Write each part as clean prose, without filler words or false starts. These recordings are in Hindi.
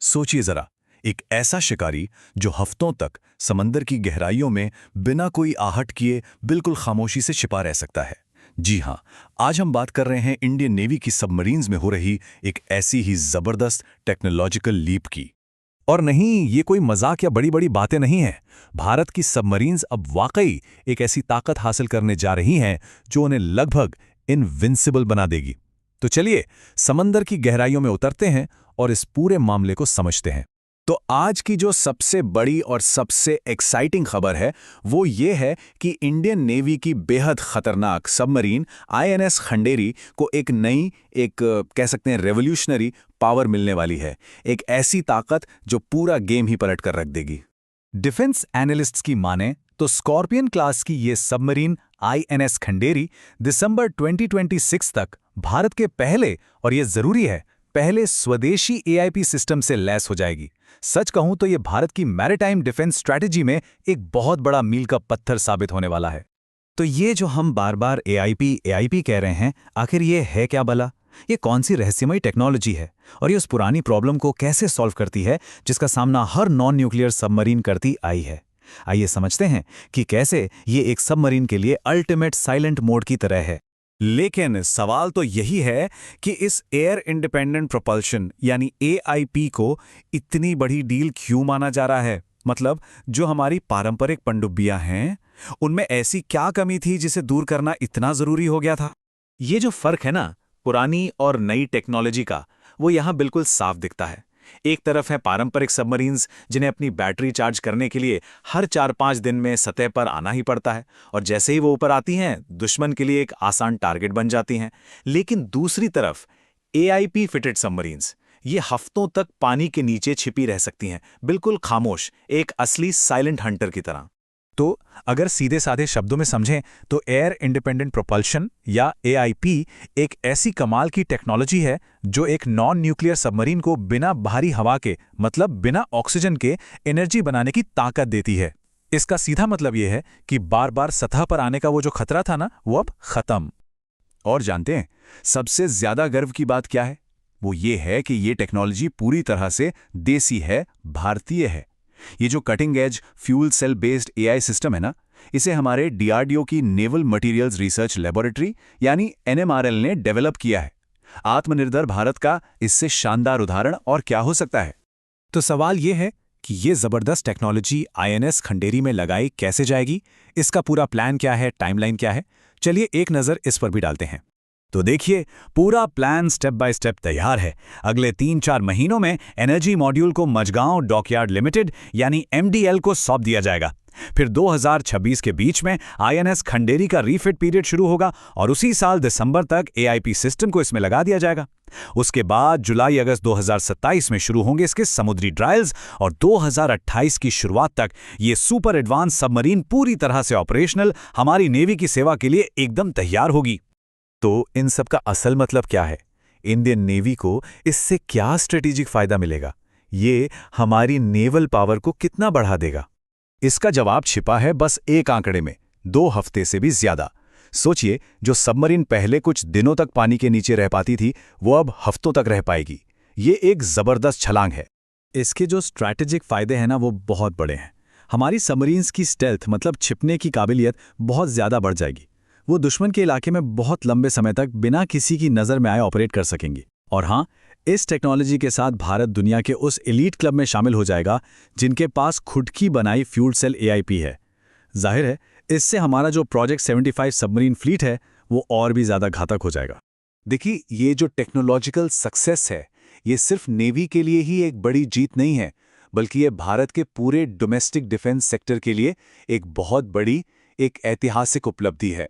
सोचिए जरा, एक ऐसा शिकारी जो हफ्तों तक समंदर की गहराइयों में बिना कोई आहट किए बिल्कुल खामोशी से छिपा रह सकता है। जी हाँ, आज हम बात कर रहे हैं इंडियन नेवी की सबमरीन्स में हो रही एक ऐसी ही जबरदस्त टेक्नोलॉजिकल लीप की। और नहीं, ये कोई मजाक या बड़ी बड़ी बातें नहीं हैं। भारत की सबमरीन्स अब वाकई एक ऐसी ताकत हासिल करने जा रही हैं जो उन्हें लगभग इनविंसिबल बना देगी। तो चलिए समंदर की गहराइयों में उतरते हैं और इस पूरे मामले को समझते हैं। तो आज की जो सबसे बड़ी और सबसे एक्साइटिंग खबर है वो ये है कि इंडियन नेवी की बेहद खतरनाक सबमरीन आईएनएस खंडेरी को एक नई, कह सकते हैं रेवोल्यूशनरी पावर मिलने वाली है। एक ऐसी ताकत जो पूरा गेम ही पलट कर रख देगी। डिफेंस एनालिस्ट्स की माने तो स्कॉर्पियन क्लास की ये सबमरीन आईएनएस खंडेरी दिसंबर 2026 तक भारत के पहले, और ये जरूरी है, पहले स्वदेशी एआईपी सिस्टम से लैस हो जाएगी। सच कहूं तो ये भारत की मैरिटाइम डिफेंस स्ट्रैटेजी में एक बहुत बड़ा मील का पत्थर साबित होने वाला है। तो ये जो हम बार बार एआईपी कह रहे हैं, आखिर ये है क्या भला? ये कौन सी रहस्यमयी टेक्नोलॉजी है और ये उस पुरानी प्रॉब्लम को कैसे सॉल्व करती है जिसका सामना हर नॉन न्यूक्लियर सबमरीन करती आई है? आइए समझते हैं कि कैसे ये एक सबमरीन के लिए अल्टीमेट साइलेंट मोड की तरह है। लेकिन सवाल तो यही है कि इस एयर इंडिपेंडेंट प्रोपल्शन यानी एआईपी को इतनी बड़ी डील क्यों माना जा रहा है? मतलब जो हमारी पारंपरिक पनडुब्बियां हैं, उनमें ऐसी क्या कमी थी जिसे दूर करना इतना जरूरी हो गया था? ये जो फर्क है ना, पुरानी और नई टेक्नोलॉजी का, वो यहां बिल्कुल साफ दिखता है। एक तरफ है पारंपरिक सबमरीन्स जिन्हें अपनी बैटरी चार्ज करने के लिए हर 4-5 दिन में सतह पर आना ही पड़ता है, और जैसे ही वो ऊपर आती हैं दुश्मन के लिए एक आसान टारगेट बन जाती हैं। लेकिन दूसरी तरफ एआईपी फिटेड सबमरीन्स, ये हफ्तों तक पानी के नीचे छिपी रह सकती हैं, बिल्कुल खामोश, एक असली साइलेंट हंटर की तरह। तो अगर सीधे साधे शब्दों में समझें तो एयर इंडिपेंडेंट प्रोपल्शन या एआईपी एक ऐसी कमाल की टेक्नोलॉजी है जो एक नॉन न्यूक्लियर सबमरीन को बिना बाहरी हवा के, मतलब बिना ऑक्सीजन के, एनर्जी बनाने की ताकत देती है। इसका सीधा मतलब यह है कि बार बार सतह पर आने का वो जो खतरा था ना, वो अब खत्म। और जानते हैं सबसे ज्यादा गर्व की बात क्या है? वो ये है कि ये टेक्नोलॉजी पूरी तरह से देसी है, भारतीय है। ये जो cutting edge fuel cell based AI system है ना, इसे हमारे डीआरडीओ की नेवल मटेरियल्स रिसर्च लेबोरेटरी यानी एनएमआरएल ने डेवलप किया है। आत्मनिर्भर भारत का इससे शानदार उदाहरण और क्या हो सकता है? तो सवाल यह है कि ये जबरदस्त टेक्नोलॉजी आईएनएस खंडेरी में लगाई कैसे जाएगी, इसका पूरा प्लान क्या है, टाइमलाइन क्या है? चलिए एक नजर इस पर भी डालते हैं। तो देखिए, पूरा प्लान स्टेप बाय स्टेप तैयार है। अगले 3-4 महीनों में एनर्जी मॉड्यूल को मझगांव डॉकयार्ड लिमिटेड यानी एमडीएल को सौंप दिया जाएगा। फिर 2026 के बीच में आईएनएस खंडेरी का रीफिट पीरियड शुरू होगा और उसी साल दिसंबर तक एआईपी सिस्टम को इसमें लगा दिया जाएगा। उसके बाद जुलाई-अगस्त 2027 में शुरू होंगे इसके समुद्री ट्रायल्स और 2028 की शुरुआत तक ये सुपर एडवांस सबमरीन पूरी तरह से ऑपरेशनल हमारी नेवी की सेवा के लिए एकदम तैयार होगी। तो इन सब का असल मतलब क्या है? इंडियन नेवी को इससे क्या स्ट्रेटेजिक फायदा मिलेगा? ये हमारी नेवल पावर को कितना बढ़ा देगा? इसका जवाब छिपा है बस एक आंकड़े में, 2 हफ्ते से भी ज्यादा। सोचिए, जो सबमरीन पहले कुछ दिनों तक पानी के नीचे रह पाती थी, वो अब हफ्तों तक रह पाएगी। ये एक जबरदस्त छलांग है। इसके जो स्ट्रैटेजिक फायदे हैं ना, वो बहुत बड़े हैं। हमारी सबमरीन्स की स्टेल्थ, मतलब छिपने की काबिलियत बहुत ज्यादा बढ़ जाएगी। वो दुश्मन के इलाके में बहुत लंबे समय तक बिना किसी की नज़र में आए ऑपरेट कर सकेंगी। और हाँ, इस टेक्नोलॉजी के साथ भारत दुनिया के उस एलीट क्लब में शामिल हो जाएगा जिनके पास खुद की बनाई फ्यूल सेल एआईपी है। जाहिर है, इससे हमारा जो प्रोजेक्ट 75 सबमरीन फ्लीट है वो और भी ज़्यादा घातक हो जाएगा। देखिए, ये जो टेक्नोलॉजिकल सक्सेस है, ये सिर्फ नेवी के लिए ही एक बड़ी जीत नहीं है, बल्कि ये भारत के पूरे डोमेस्टिक डिफेंस सेक्टर के लिए एक बहुत बड़ी, एक ऐतिहासिक उपलब्धि है।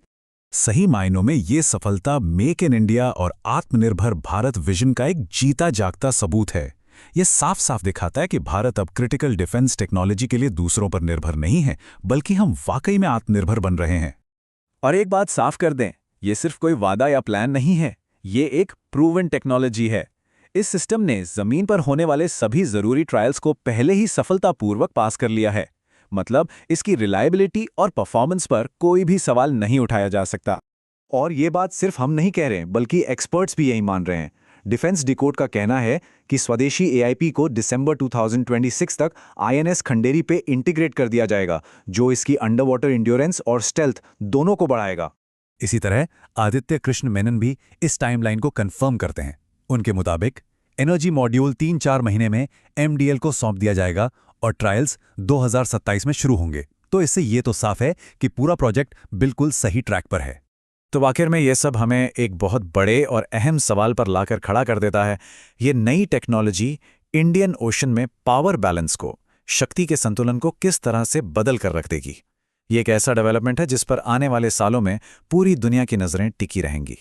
सही मायनों में ये सफलता मेक इन इंडिया और आत्मनिर्भर भारत विजन का एक जीता जागता सबूत है। ये साफ साफ दिखाता है कि भारत अब क्रिटिकल डिफेंस टेक्नोलॉजी के लिए दूसरों पर निर्भर नहीं है, बल्कि हम वाकई में आत्मनिर्भर बन रहे हैं। और एक बात साफ कर दें, ये सिर्फ कोई वादा या प्लान नहीं है, ये एक प्रूवन टेक्नोलॉजी है। इस सिस्टम ने जमीन पर होने वाले सभी जरूरी ट्रायल्स को पहले ही सफलतापूर्वक पास कर लिया है। मतलब इसकी रिलायबिलिटी और परफॉर्मेंस पर कोई भी सवाल नहीं उठाया जा सकता। और ये बात सिर्फ हम नहीं कह रहे हैं, बल्कि एक्सपर्ट्स भी यही मान रहे हैं। डिफेंस डिकोड का कहना है कि स्वदेशी एआईपी को दिसंबर 2026 तक आईएनएस खंडेरी पे इंटीग्रेट कर दिया जाएगा, जो इसकी अंडर वाटर इंड्योरेंस और स्टेल्थ दोनों को बढ़ाएगा। इसी तरह आदित्य कृष्ण मेनन भी इस टाइमलाइन को कंफर्म करते हैं। उनके मुताबिक एनर्जी मॉड्यूल 3-4 महीने में एमडीएल को सौंप दिया जाएगा और ट्रायल्स 2027 में शुरू होंगे। तो इससे ये तो साफ है कि पूरा प्रोजेक्ट बिल्कुल सही ट्रैक पर है। तो आखिर में ये सब हमें एक बहुत बड़े और अहम सवाल पर लाकर खड़ा कर देता है। ये नई टेक्नोलॉजी इंडियन ओशन में पावर बैलेंस को, शक्ति के संतुलन को किस तरह से बदल कर रख देगी। ये एक ऐसा डेवलपमेंट है जिस पर आने वाले सालों में पूरी दुनिया की नज़रें टिकी रहेंगी।